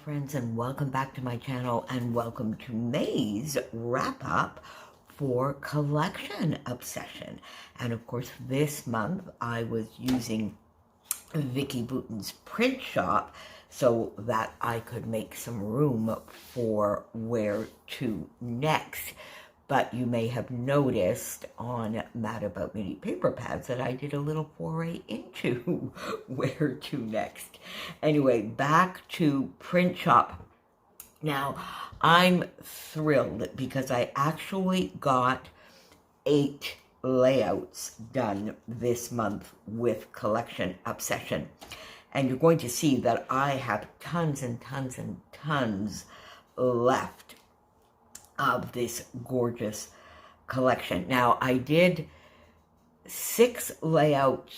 friends, and welcome back to my channel, and welcome to May's wrap-up for Collection Obsession. And of course, this month I was using Vicki Boutin's print shop so that I could make some room for where to next. But you may have noticed on Mad About Mini paper pads that I did a little foray into where to next. Anyway, back to print shop. Now, I'm thrilled because I actually got 8 layouts done this month with Collection Obsession. And you're going to see that I have tons and tons and tons left of this gorgeous collection. Now, I did 6 layout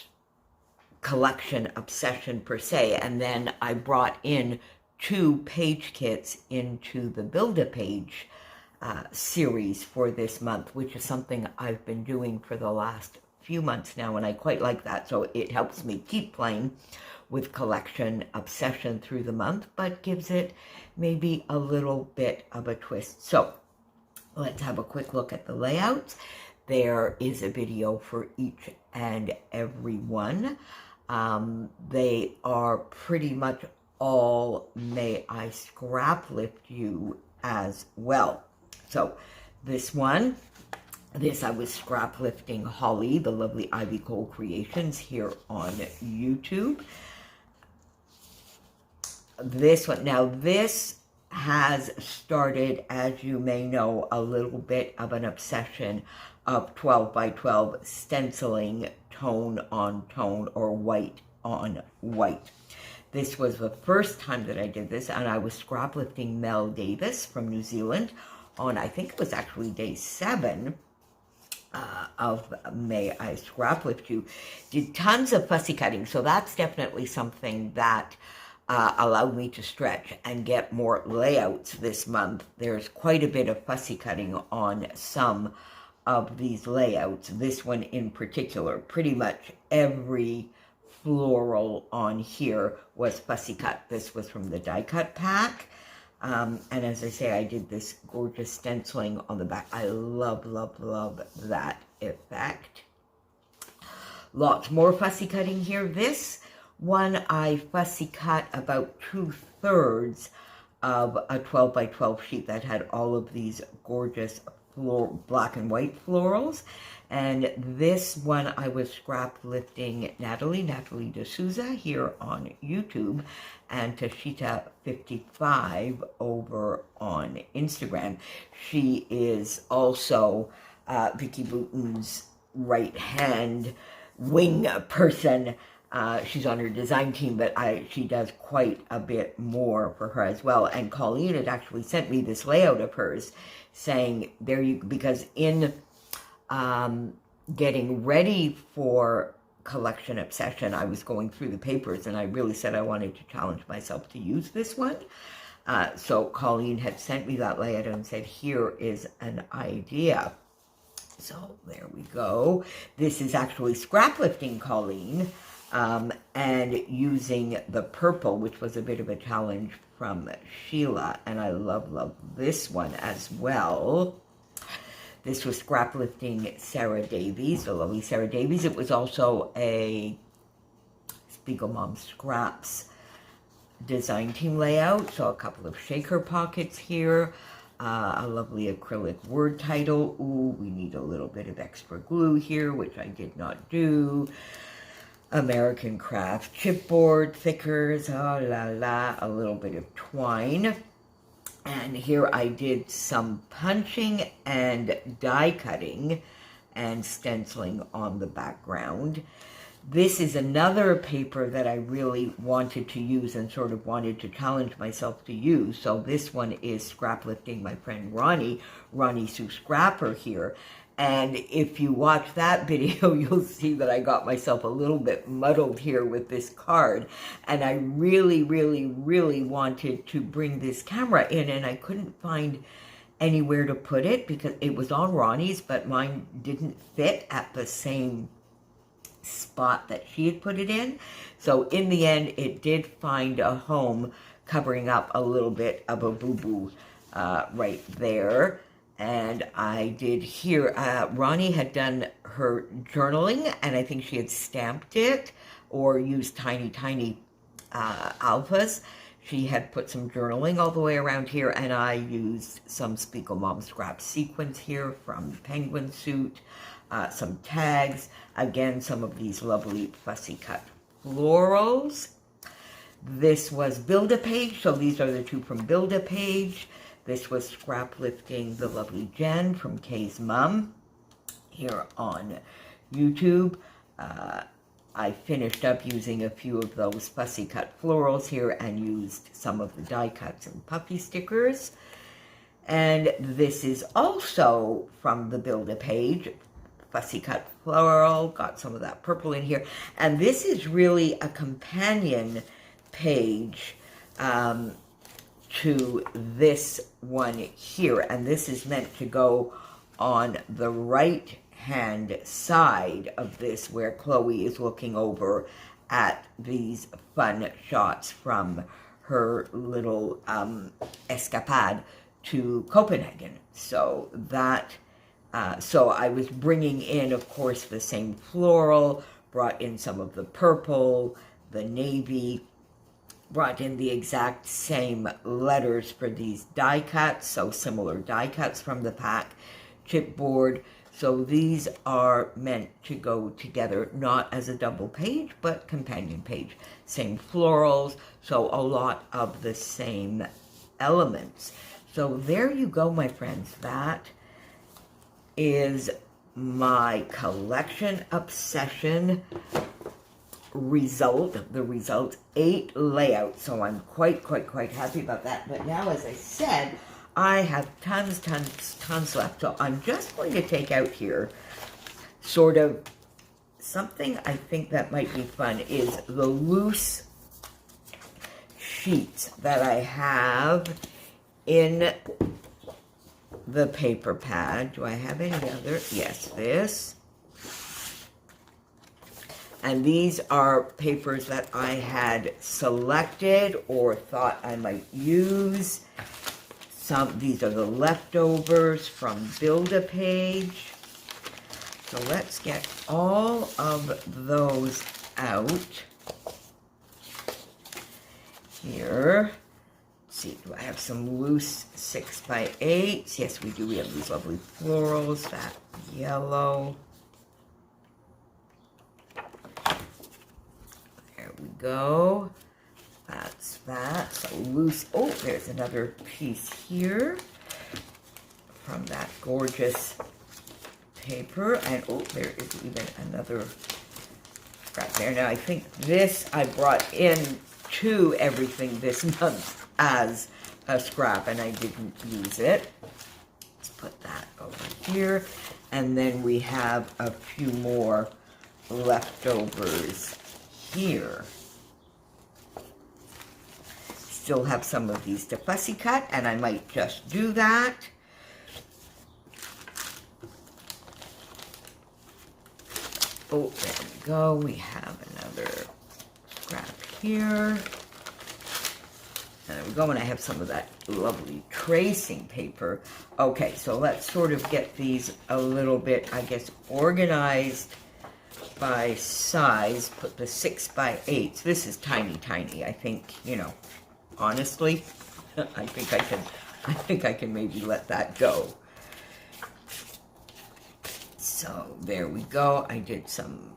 Collection Obsession per se, and then I brought in 2 page kits into the Build-A-Page series for this month, which is something I've been doing for the last few months now, and I quite like that. So it helps me keep playing with Collection Obsession through the month, but gives it maybe a little bit of a twist. So let's have a quick look at the layouts. There is a video for each and every one. They are pretty much all May I Scrap Lift You as well. So this one, I was scrap lifting Holly, the lovely Ivy Cole Creations here on YouTube. This one, now this has started, as you may know, a little bit of an obsession of 12 by 12 stenciling tone on tone or white on white. This was the first time that I did this, and I was scrap lifting Mel Davis from New Zealand on, I think it was actually day 7 of May I Scrap Lift You. Did tons of fussy cutting, so that's definitely something that allowed me to stretch and get more layouts this month. There's quite a bit of fussy cutting on some of these layouts. This one in particular, pretty much every floral on here was fussy cut. This was from the die cut pack. And as I say, I did this gorgeous stenciling on the back. I love, love, love that effect. Lots more fussy cutting here. This one, I fussy cut about 2/3 of a 12 by 12 sheet that had all of these gorgeous black and white florals. And this one, I was scrap lifting Natalie D'Souza here on YouTube, and Tashita55 over on Instagram. She is also Vicki Boutin's right-hand wing person. She's on her design team, but she does quite a bit more for her as well. And Colleen had actually sent me this layout of hers, saying, because in getting ready for Collection Obsession, I was going through the papers, and I really said I wanted to challenge myself to use this one. So Colleen had sent me that layout and said, here is an idea. So there we go. This is actually scrap lifting Colleen, and using the purple, which was a bit of a challenge from Sheila, and I love, love this one as well. This was scrap lifting Sarah Davies, the lovely Sarah Davies. It was also a Spiegel Mom Scraps design team layout, so a couple of shaker pockets here. A lovely acrylic word title. Ooh, we need a little bit of extra glue here, which I did not do. American Craft chipboard thickers, oh la la, a little bit of twine. And here I did some punching and die cutting and stenciling on the background. This is another paper that I really wanted to use and sort of wanted to challenge myself to use. So this one is scrap lifting my friend Ronnie Sue Scrapper here. And if you watch that video, you'll see that I got myself a little bit muddled here with this card. And I really, really, really wanted to bring this camera in, and I couldn't find anywhere to put it because it was on Ronnie's, but mine didn't fit at the same spot that she had put it in. So in the end, it did find a home covering up a little bit of a boo-boo right there. And I did here, Ronnie had done her journaling, and I think she had stamped it or used tiny alphas. She had put some journaling all the way around here, and I used some Spiegel Mom Scrap sequins here from the Penguin Suit, some tags, again, some of these lovely fussy cut florals. This was Build-A-Page, so these are the two from Build-A-Page. This was Scrap Lifting the lovely Jen from Kay's Mum here on YouTube. I finished up using a few of those fussy cut florals here and used some of the die cuts and puffy stickers. And this is also from the Build-A-Page, fussy cut floral, got some of that purple in here. And this is really a companion page to this one here, and this is meant to go on the right hand side of this, where Chloe is looking over at these fun shots from her little escapade to Copenhagen. So that so I was bringing in, of course, the same floral, brought in some of the purple, the navy, brought in the exact same letters for these die cuts, so similar die cuts from the pack, chipboard. So these are meant to go together, not as a double page, but companion page. Same florals, so a lot of the same elements. So there you go, my friends. That is my collection obsession the result 8 layout, so I'm quite happy about that. But now, as I said, I have tons left, so I'm just going to take out here sort of something I think that might be fun is the loose sheets that I have in the paper pad. Do I have any other? Yes, this. And these are papers that I had selected or thought I might use. These are the leftovers from Build-A-Page. So let's get all of those out here. Let's see, do I have some loose 6x8s? Yes, we do. We have these lovely florals, that yellow. Go. That's that. So loose. Oh, there's another piece here from that gorgeous paper. And oh, there is even another scrap there. Now, I think this I brought in to everything this month as a scrap, and I didn't use it. Let's put that over here. And then we have a few more leftovers here. Still have some of these to fussy cut, and I might just do that. Oh, there we go. We have another scrap here. And there we go, and I have some of that lovely tracing paper. Okay, so let's sort of get these a little bit, I guess, organized by size. Put the 6x8s. This is tiny. I think, you know, honestly, I think I can maybe let that go. So there we go. I did some,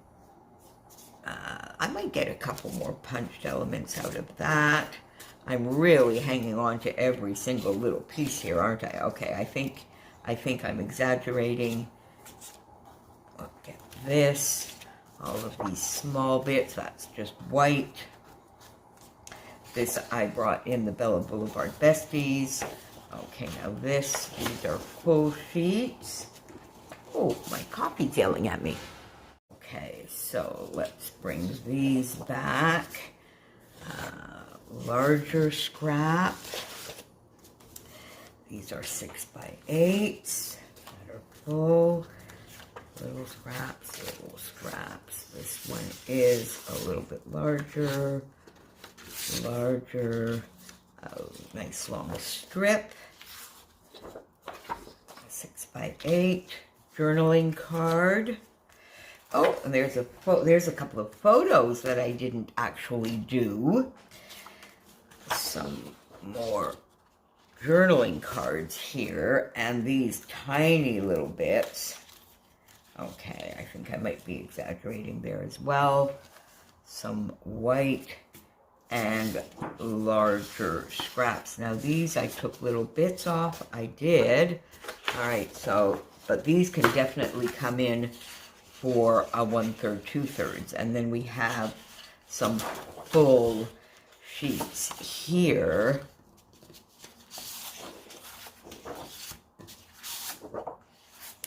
I might get a couple more punched elements out of that. I'm really hanging on to every single little piece here, aren't I? Okay, I think I'm exaggerating. Look at this. All of these small bits, that's just white. This I brought in the Bella Boulevard Besties. Okay, now these are full sheets. Oh, my coffee's yelling at me. Okay, so let's bring these back. Larger scrap. These are 6x8s that are full. Little scraps. This one is a little bit larger. a nice long strip, 6x8 journaling card. Oh, and there's a couple of photos that I didn't actually do. Some more journaling cards here, and these tiny little bits. Okay, I think I might be exaggerating there as well. Some white and larger scraps. Now these I took little bits off. I did. All right, so, but these can definitely come in for a 1/3, 2/3. And then we have some full sheets here.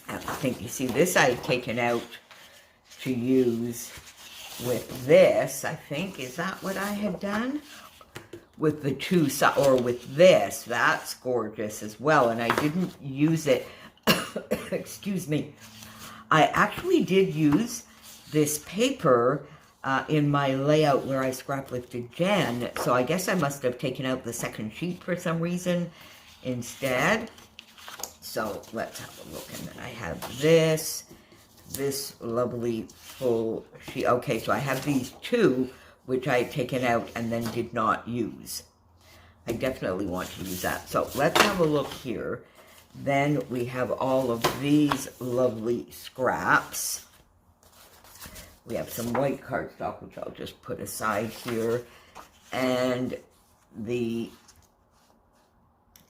I think, you see, this I had taken out to use with this, I think. Is that what I had done? With the two, or with this. That's gorgeous as well. And I didn't use it. Excuse me. I actually did use this paper in my layout where I scrap lifted Jen. So I guess I must have taken out the second sheet for some reason instead. So let's have a look. And then I have this lovely full sheet. Okay, so I have these two, which I had taken out and then did not use. I definitely want to use that. So let's have a look here. Then we have all of these lovely scraps. We have some white cardstock, which I'll just put aside here. And the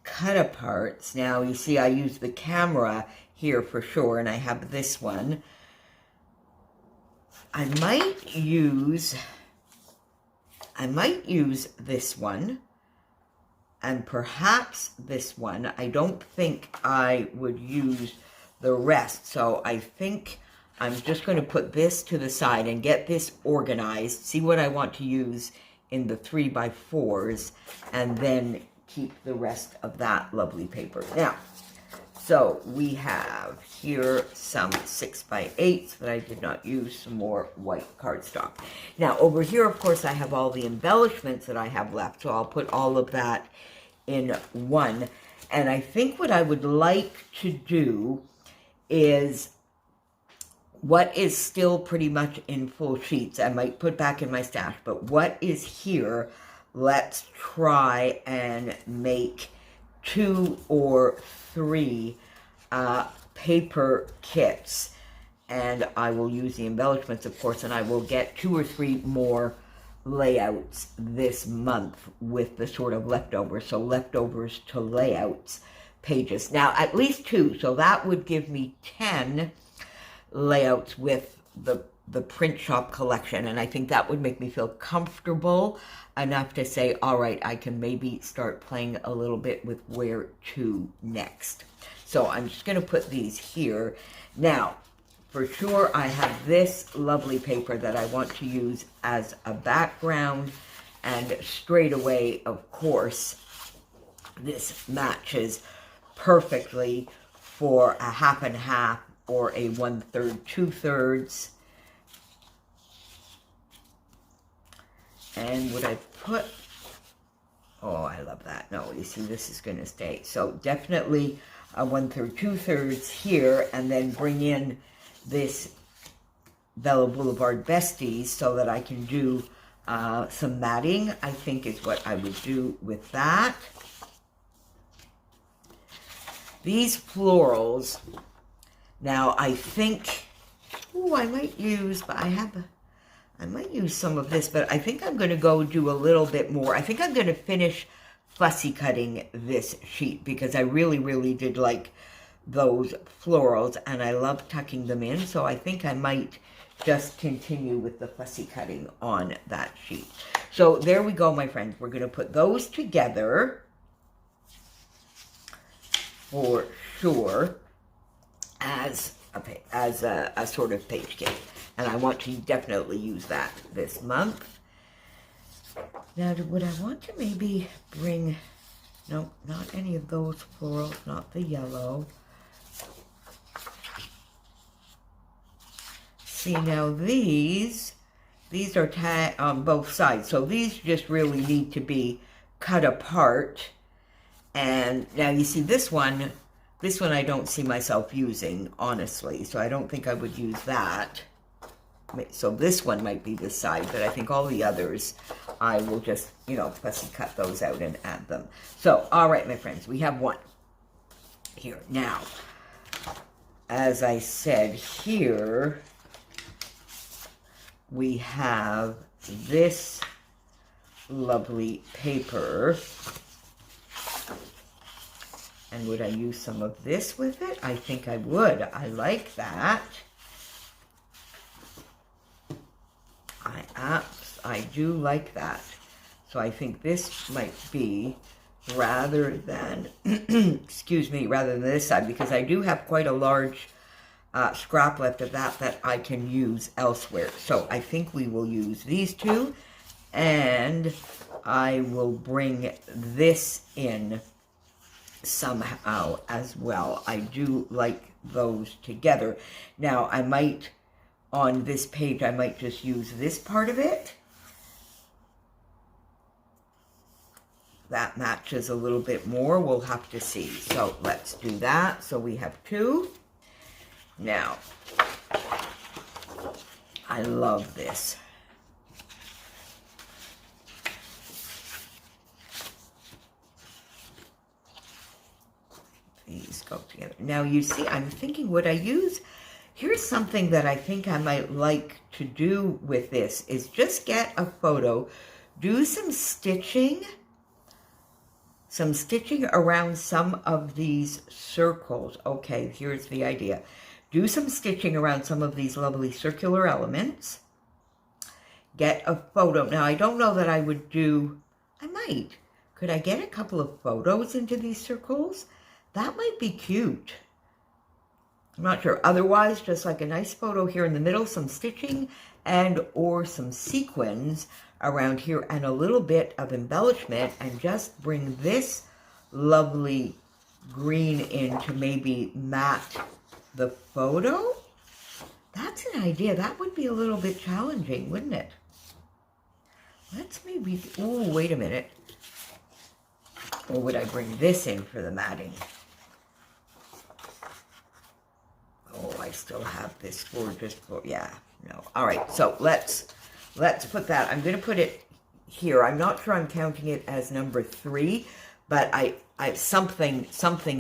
cut aparts. Now, you see, I use the camera here for sure, and I have this one. I might use this one, and perhaps this one. I don't think I would use the rest, so I think I'm just going to put this to the side and get this organized, see what I want to use in the 3x4s, and then keep the rest of that lovely paper. Now, so we have here some 6x8s that I did not use, some more white cardstock. Now, over here, of course, I have all the embellishments that I have left, so I'll put all of that in one. And I think what I would like to do is what is still pretty much in full sheets, I might put back in my stash, but what is here, let's try and make 2 or 3 paper kits. And I will use the embellishments, of course, and I will get 2 or 3 more layouts this month with the sort of leftovers, so leftovers to layouts pages. Now, at least 2, so that would give me 10 layouts with the print shop collection, and I think that would make me feel comfortable enough to say, all right, I can maybe start playing a little bit with where to next. So I'm just going to put these here. Now, for sure, I have this lovely paper that I want to use as a background, and straight away, of course, this matches perfectly for a 1/2 and 1/2 or a 1/3, 2/3. And would I put, oh, I love that. No, you see, this is going to stay. So definitely a 1/3, 2/3 here, and then bring in this Bella Boulevard Besties so that I can do some matting, I think is what I would do with that. These florals, now I think, oh, I might use, but I might use some of this, but I think I'm going to go do a little bit more. I think I'm going to finish fussy cutting this sheet because I really, really did like those florals and I love tucking them in. So I think I might just continue with the fussy cutting on that sheet. So there we go, my friends. We're going to put those together for sure as a sort of page kit. And I want to definitely use that this month. Now, would I want to maybe bring, no, not any of those florals, not the yellow. See, now these are tagged on both sides. So these just really need to be cut apart. And now you see this one I don't see myself using, honestly, so I don't think I would use that. So this one might be this side, but I think all the others, I will just, you know, fussy cut those out and add them. So, all right, my friends, we have one here. Now, as I said, here we have this lovely paper. And would I use some of this with it? I think I would. I like that. I do like that. So I think this might be, rather than, excuse me, rather than this side, because I do have quite a large scrap left of that I can use elsewhere. So I think we will use these two, and I will bring this in somehow as well. I do like those together. Now I might, on this page, I might just use this part of it. That matches a little bit more. We'll have to see. So let's do that. So we have two. Now, I love this. These go together. Now you see, I'm thinking, would I use, here's something that I think I might like to do with this, is just get a photo, do some stitching around some of these circles. Okay, here's the idea. Do some stitching around some of these lovely circular elements. Get a photo. Now, I don't know that I would do, I might. Could I get a couple of photos into these circles? That might be cute. I'm not sure. Otherwise, just like a nice photo here in the middle, some stitching and or some sequins around here and a little bit of embellishment, and just bring this lovely green in to maybe matte the photo. That's an idea. That would be a little bit challenging, wouldn't it? Let's maybe, oh, wait a minute. Or would I bring this in for the matting? Oh, I still have this gorgeous, yeah, no. All right, so let's put that. I'm going to put it here. I'm not sure I'm counting it as number 3, but something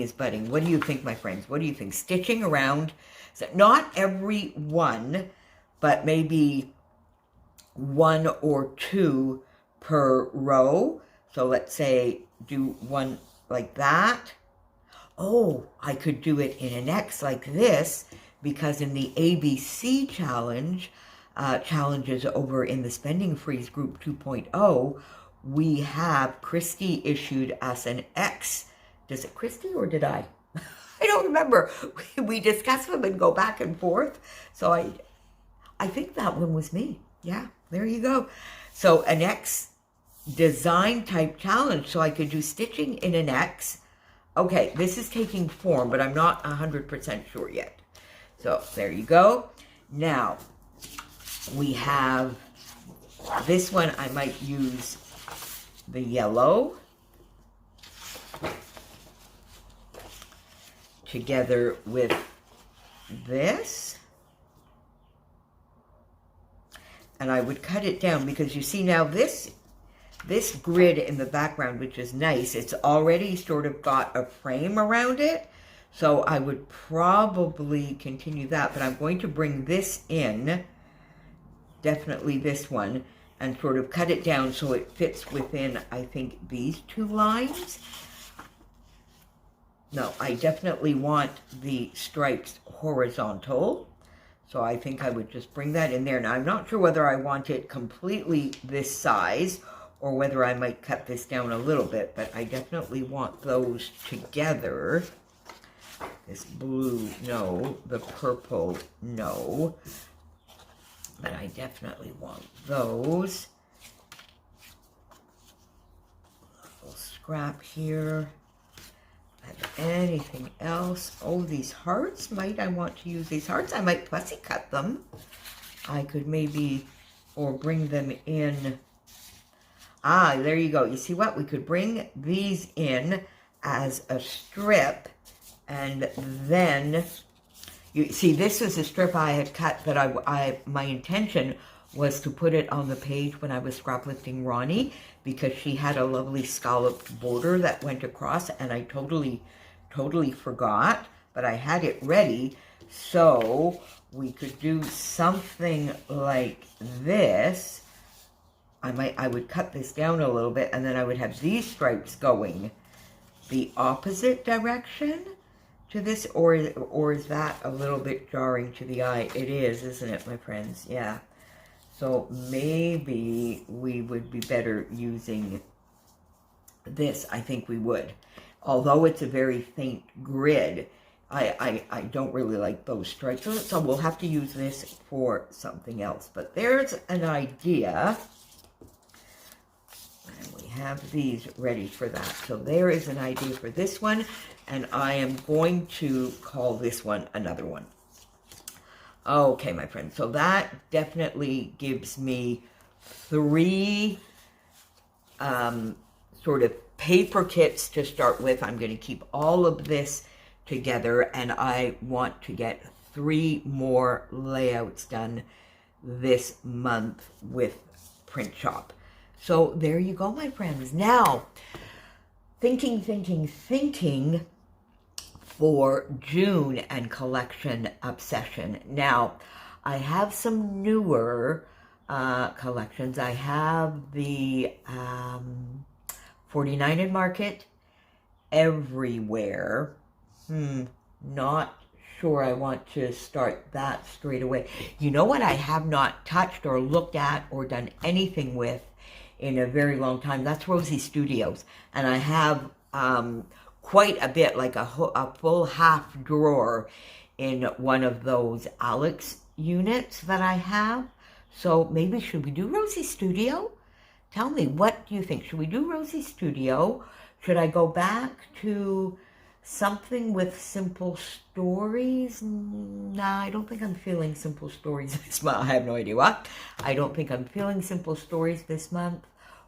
is budding. What do you think, my friends? What do you think? Stitching around, so not every one, but maybe 1 or 2 per row. So let's say do one like that. Oh, I could do it in an X like this, because in the ABC challenge, challenges over in the Spending Freeze Group 2.0, we have, Christy issued us an X. Does it Christy or did I? I don't remember. We discuss them and go back and forth. So I think that one was me. Yeah, there you go. So an X design type challenge. So I could do stitching in an X. Okay, this is taking form, but I'm not 100% sure yet. So there you go. Now, we have this one. I might use the yellow together with this. And I would cut it down, because you see now this grid in the background, which is nice, it's already sort of got a frame around it. So I would probably continue that, but I'm going to bring this in, definitely this one, and sort of cut it down so it fits within, I think, these 2 lines. No, I definitely want the stripes horizontal. So I think I would just bring that in there. Now, I'm not sure whether I want it completely this size or whether I might cut this down a little bit, but I definitely want those together. This blue, no. The purple, no. But I definitely want those. A little scrap here. And anything else? Oh, these hearts, might I want to use these hearts? I might fussy cut them. I could maybe, or bring them in. there you go. You see what? We could bring these in as a strip, and then, you see, this is a strip I had cut that my intention was to put it on the page when I was scraplifting Ronnie, because she had a lovely scalloped border that went across, and I totally forgot, but I had it ready. So we could do something like this. I would cut this down a little bit, and then I would have these stripes going the opposite direction to this, or is that a little bit jarring to the eye? It is, isn't it, my friends? Yeah. So maybe we would be better using this. I think we would. Although it's a very faint grid, I don't really like those stripes. So we'll have to use this for something else. But there's an idea. And we have these ready for that. So there is an idea for this one. And I am going to call this one another one. Okay, my friends, so that definitely gives me 3 sort of paper kits to start with. I'm going to keep all of this together, and I want to get 3 more layouts done this month with Print Shop. So there you go, my friends. Now, thinking for June and collection obsession. Now, I have some newer collections. I have the 49 in Market, Everywhere. Not sure I want to start that straight away. You know what I have not touched or looked at or done anything with in a very long time? That's Rosie Studios. And I have quite a bit, like a full half drawer in one of those Alex units that I have. So maybe should we do Rosie Studio? Tell me, what do you think? Should we do Rosie Studio? Should I go back to something with Simple Stories? Nah, I don't think I'm feeling Simple Stories this month. I have no idea what. I don't think I'm feeling Simple Stories this month.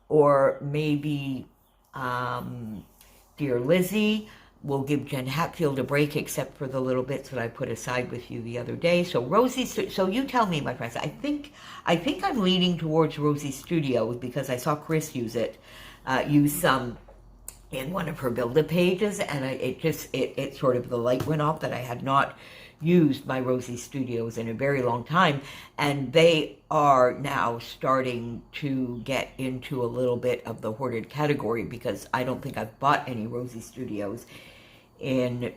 Or maybe Dear Lizzie. We'll give Jen Hatfield a break, except for the little bits that I put aside with you the other day. So Rosie, so you tell me, my friends. I think I'm leaning towards Rosie Studios because I saw Chris use some in one of her Build-A pages, and it sort of, the light went off that I had not used my Rosie Studios in a very long time, and they are now starting to get into a little bit of the hoarded category, because I don't think I've bought any Rosie Studios in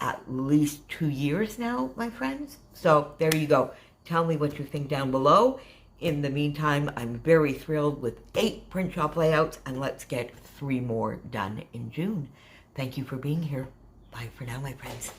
at least 2 years now, my friends. So there you go. Tell me what you think down below. In the meantime, I'm very thrilled with 8 Print Shop layouts, and let's get 3 more done in June. Thank you for being here. Bye for now, my friends.